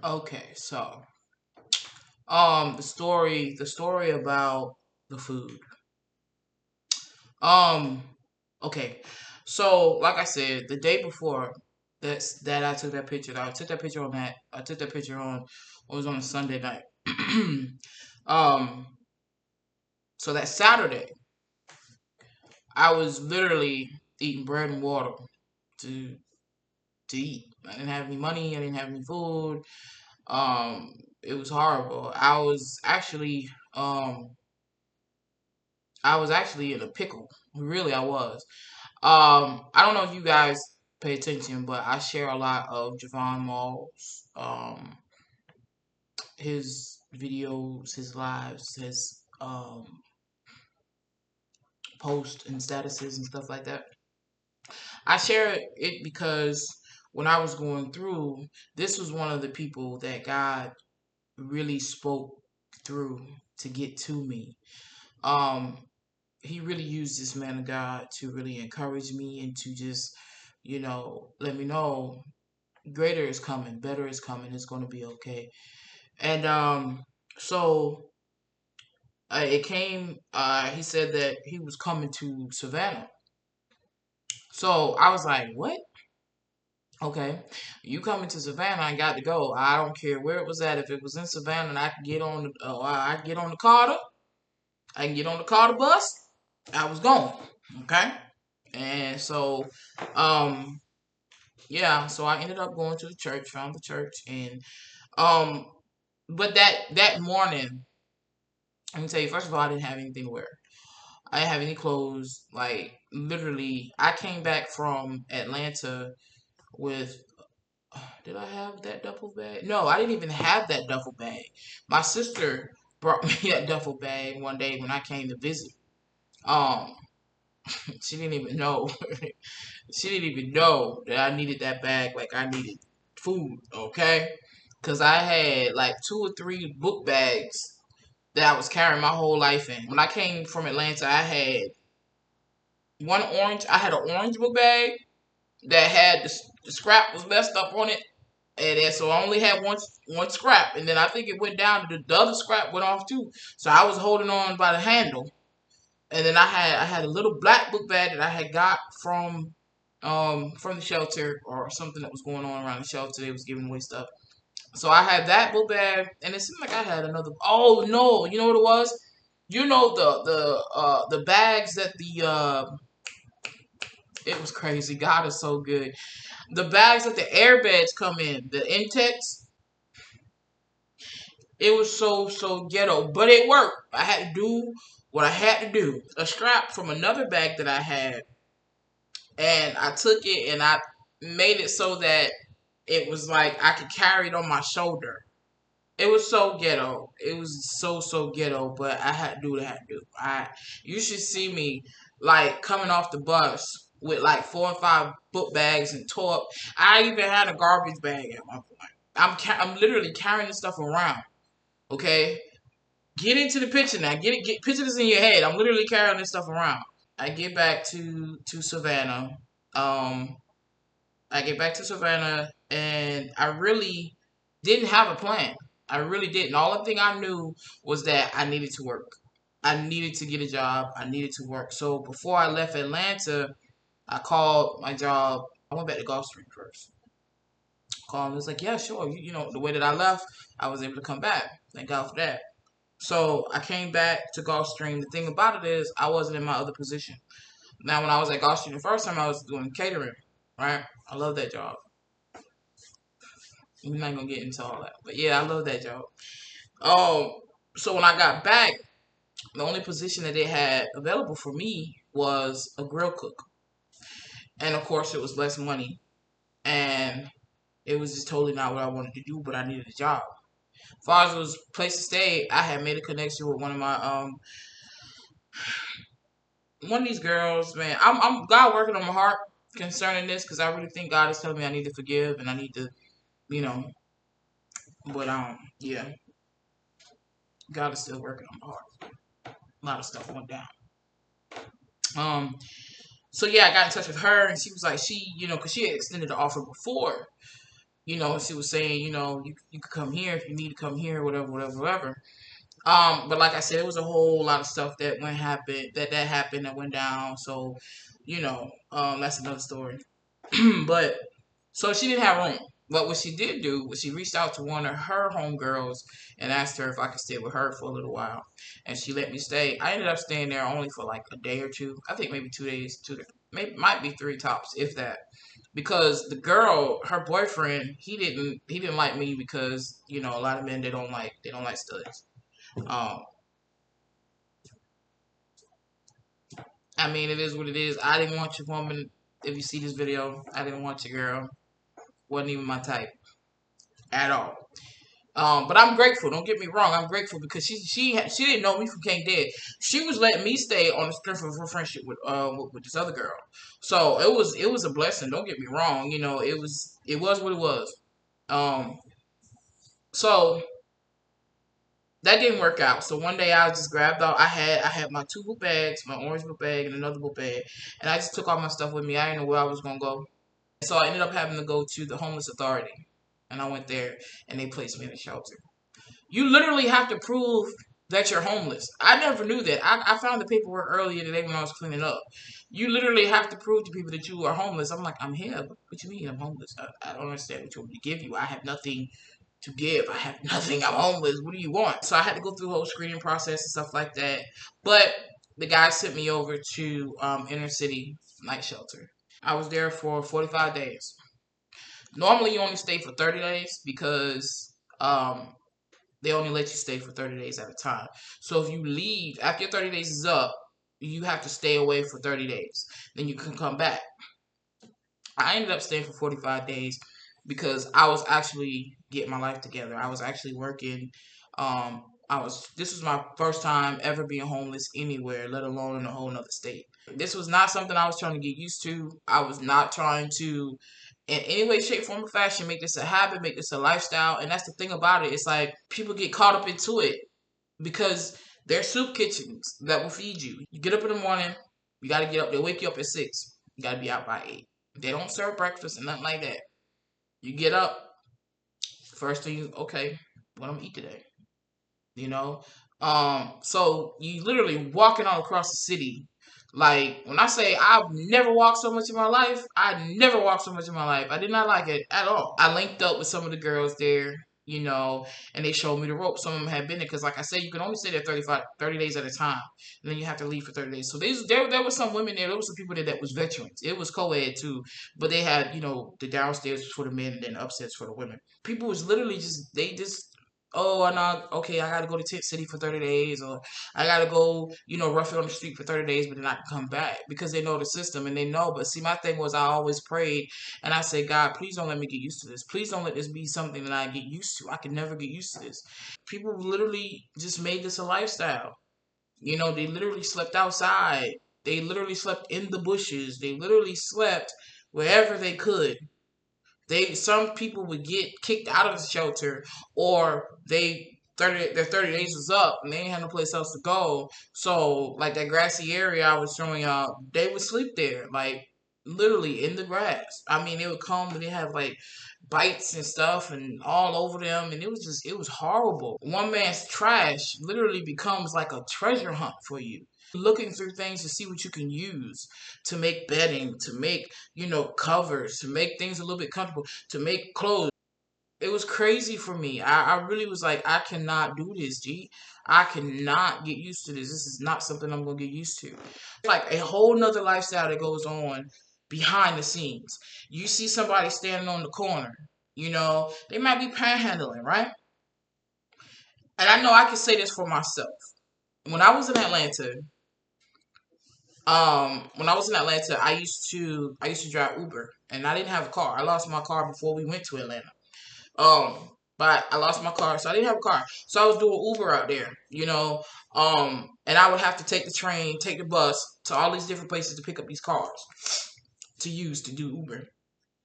Okay, so the story about the food. Um, okay, so like I said, the day before that I took that picture. I took that picture on. It was on a Sunday night. um, so that Saturday, I was literally eating bread and water to to eat. I didn't have any money. I didn't have any food. It was horrible. I was actually in a pickle. Really, I was. I don't know if you guys pay attention, but I share a lot of Javon Mall's his videos, his lives, his posts and statuses and stuff like that. I share it because when I was going through, this was one of the people that God really spoke through to get to me. Um, he really used this man of God to really encourage me and to just, let me know greater is coming, better is coming, it's going to be okay. And so it came, he said that he was coming to Savannah. So I was like, what? Okay, you coming to Savannah? I got to go. I don't care where it was at. If it was in Savannah, and I could get on I could get on the Carter. I can get on the Carter bus. I was going. Okay, and so, um, yeah. So I ended up going to the church, found the church, and um, but that morning, let me tell you. First of all, I didn't have anything to wear. I didn't have any clothes. Like literally, I came back from Atlanta with did I have that duffel bag? No, I didn't even have that duffel bag. My sister brought me that duffel bag one day when I came to visit. Um, she didn't even know. She didn't even know that I needed that bag like I needed food. Okay, because I had like 2 or 3 book bags that I was carrying my whole life in. When I came from Atlanta, I had one orange. I had an orange book bag that had the scrap was messed up on it. And then, so I only had one scrap, and then I think it went down. The other scrap went off too. So I was holding on by the handle, and then I had a little black book bag that I had got from the shelter or something that was going on around the shelter. They was giving away stuff. So I had that book bag, and it seemed like I had another. Oh no, you know what it was? You know the bags that the it was crazy. God is so good. The bags that the airbeds come in, the Intex. It was so ghetto, but it worked. I had to do what I had to do. A strap from another bag that I had, and I took it and I made it so that it was like I could carry it on my shoulder. It was so ghetto. It was so ghetto, but I had to do what I had to do. You should see me like coming off the bus with like 4 or 5 book bags and tore up. I even had a garbage bag at one point. I'm literally carrying this stuff around. Okay, get into the picture now. Get picture this in your head. I'm literally carrying this stuff around. I get back to Savannah. Um, I get back to Savannah, and I really didn't have a plan. I really didn't. All the thing I knew was that I needed to work. I needed to get a job. I needed to work. So before I left Atlanta, I called my job. I went back to Gulfstream first. Called him. It was like, yeah, sure. The way that I left, I was able to come back. Thank God for that. So I came back to Gulfstream. The thing about it is, I wasn't in my other position. Now, when I was at Gulfstream the first time, I was doing catering. Right? I love that job. We're not gonna get into all that, but yeah, I love that job. Um, so when I got back, the only position that they had available for me was a grill cook, and of course, it was less money, and it was just totally not what I wanted to do. But I needed a job. As far as it was place to stay, I had made a connection with one of these girls, man. I'm God working on my heart concerning this because I really think God is telling me I need to forgive and I need to, you know. But yeah, God is still working on my heart. A lot of stuff went down. Um, so yeah, I got in touch with her and she was like, because she had extended the offer before, She was saying, you could come here if you need to come here, whatever, whatever, whatever. But like I said, it was a whole lot of stuff that happened that went down. So, that's another story. But so she didn't have room. But what she did do was she reached out to one of her homegirls and asked her if I could stay with her for a little while, and she let me stay. I ended up staying there only for like a day or two. I think maybe 2 days, maybe might be three tops, if that. Because the girl, her boyfriend, he didn't like me because a lot of men they don't like studies. Um, I mean, it is what it is. I didn't want your woman. If you see this video, I didn't want your girl. Wasn't even my type at all. But I'm grateful. Don't get me wrong. I'm grateful because she didn't know me from King Dead. She was letting me stay on the strength of her friendship with this other girl. So it was a blessing. Don't get me wrong. It was what it was. Um, so that didn't work out. So one day I just grabbed out. I had my two book bags, my orange book bag and another book bag, and I just took all my stuff with me. I didn't know where I was gonna go. So I ended up having to go to the homeless authority, and I went there, and they placed me in a shelter. You literally have to prove that you're homeless. I never knew that. I found the paperwork earlier today when I was cleaning up. You literally have to prove to people that you are homeless. I'm like, I'm here. What you mean I'm homeless? I don't understand what you want me to give you. I have nothing to give. I have nothing. I'm homeless. What do you want? So I had to go through the whole screening process and stuff like that. But the guy sent me over to inner city night shelter. I was there for 45 days. Normally, you only stay for 30 days because they only let you stay for 30 days at a time. So if you leave after your 30 days is up, you have to stay away for 30 days. Then you can come back. I ended up staying for 45 days because I was actually getting my life together. I was actually working. This was my first time ever being homeless anywhere, let alone in a whole nother state. This was not something I was trying to get used to. I was not trying to, in any way, shape, form, or fashion, make this a habit, make this a lifestyle. And that's the thing about it. It's like people get caught up into it because there's soup kitchens that will feed you. You get up in the morning, you got to get up. They wake you up at 6. You got to be out by 8. They don't serve breakfast and nothing like that. You get up, first thing, okay, what I'm gonna eat today? you know. So you literally walking all across the city. Like when I say I've never walked so much in my life, I never walked so much in my life. I did not like it at all. I linked up with some of the girls there, and they showed me the ropes. Some of them had been there because, like I said, you can only stay there 30 days at a time, and then you have to leave for 30 days. So there was some women there. There was some people there that was veterans. It was co-ed too, but they had, the downstairs for the men and then upstairs for the women. People was literally just oh, I know, okay, I gotta go to Tent City for 30 days, or I gotta go, rough it on the street for 30 days, but then I can come back because they know the system and they know. But see, my thing was I always prayed and I said, God, please don't let me get used to this. Please don't let this be something that I get used to. I can never get used to this. People literally just made this a lifestyle. They literally slept outside. They literally slept in the bushes. They literally slept wherever they could. Some people would get kicked out of the shelter, or their 30 days was up and they didn't have no place else to go. So like that grassy area I was showing y'all, they would sleep there, like literally in the grass. I mean, they would come and they have like bites and stuff and all over them, and it was horrible. One man's trash literally becomes like a treasure hunt for you. Looking through things to see what you can use to make bedding, to make, covers, to make things a little bit comfortable, to make clothes. It was crazy for me. I really was like, I cannot do this, G. I cannot get used to this. This is not something I'm gonna get used to. Like a whole nother lifestyle that goes on behind the scenes. You see somebody standing on the corner, they might be panhandling, right? And I know I can say this for myself. When I was in Atlanta, I used to drive Uber, and I didn't have a car. I lost my car before we went to Atlanta. But I lost my car, so I didn't have a car. So I was doing Uber out there, and I would have to take the train, take the bus to all these different places to pick up these cars to use to do Uber.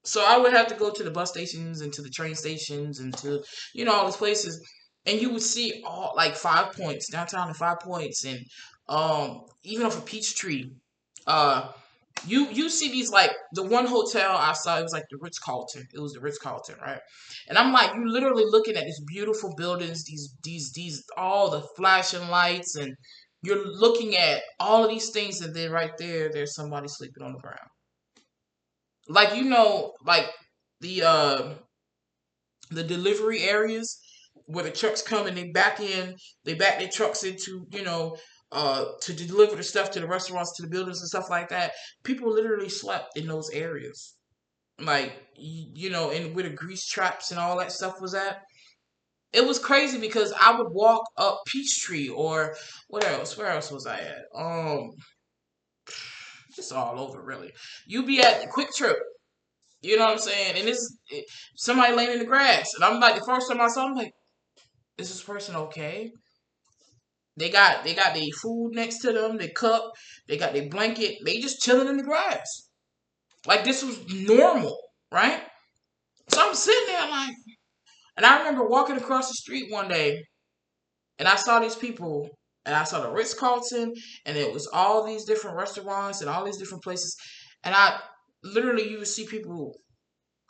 So I would have to go to the bus stations and to the train stations and to, all these places. And you would see all like 5 Points, downtown and 5 Points, and even off of Peachtree. Uh You see these, like, the one hotel I saw, it was like the Ritz Carlton. It was the Ritz Carlton, right? And I'm like, you literally looking at these beautiful buildings, these all the flashing lights, and you're looking at all of these things, and then right there, there's somebody sleeping on the ground. Like, like the uh the delivery areas where the trucks come and they back their trucks into, to deliver the stuff to the restaurants, to the buildings and stuff like that. People literally slept in those areas. Like, and where the grease traps and all that stuff was at. It was crazy because I would walk up Peachtree, or what else? Where else was I at? It's all over really. You be at the Quick Trip. You know what I'm saying? And somebody laying in the grass. And I'm like, the first time I saw him, I'm like, is this person okay? They got their food next to them, their cup, they got their blanket, they just chilling in the grass. Like, this was normal, right? So I'm sitting there like, and I remember walking across the street one day, and I saw these people, and I saw the Ritz Carlton, and it was all these different restaurants and all these different places, and I literally, you would see people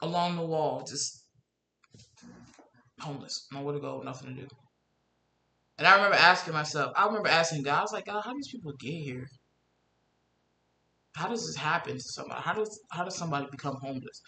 along the wall just homeless, nowhere to go, nothing to do. And I remember asking God, I was like, God, how do these people get here? How does this happen to somebody? How does somebody become homeless?